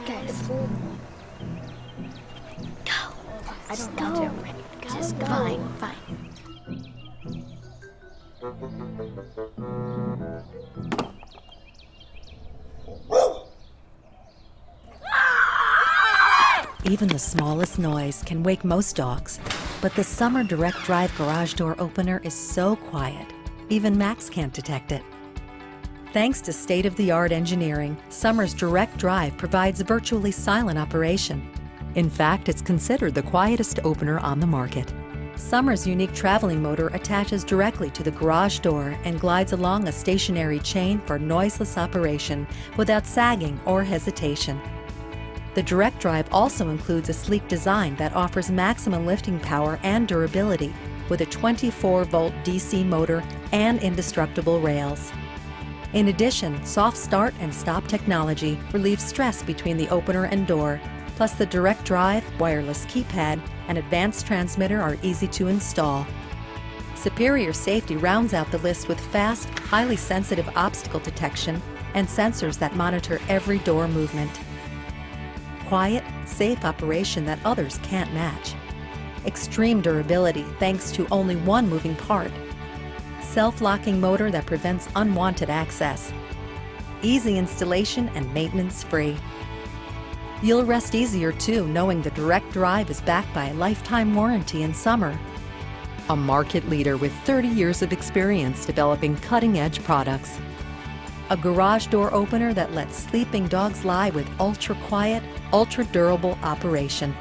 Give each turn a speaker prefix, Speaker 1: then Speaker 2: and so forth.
Speaker 1: Guys, go.
Speaker 2: I don't
Speaker 1: Go.
Speaker 2: want to.
Speaker 1: Just go.
Speaker 2: Fine.
Speaker 3: Even the smallest noise can wake most dogs, but the Summer Direct Drive garage door opener is so quiet, even Max can't detect it. Thanks to state-of-the-art engineering, Summer's Direct Drive provides virtually silent operation. In fact, it's considered the quietest opener on the market. Summer's unique traveling motor attaches directly to the garage door and glides along a stationary chain for noiseless operation without sagging or hesitation. The Direct Drive also includes a sleek design that offers maximum lifting power and durability with a 24-volt DC motor and indestructible rails. In addition, soft start and stop technology relieves stress between the opener and door, plus the Direct Drive, wireless keypad, and advanced transmitter are easy to install. Superior safety rounds out the list with fast, highly sensitive obstacle detection and sensors that monitor every door movement. Quiet, safe operation that others can't match. Extreme durability thanks to only one moving part. Self-locking motor that prevents unwanted access. Easy installation and maintenance-free. You'll rest easier too knowing the Direct Drive is backed by a lifetime warranty in Summer. A market leader with 30 years of experience developing cutting-edge products. A garage door opener that lets sleeping dogs lie with ultra-quiet, ultra-durable operation.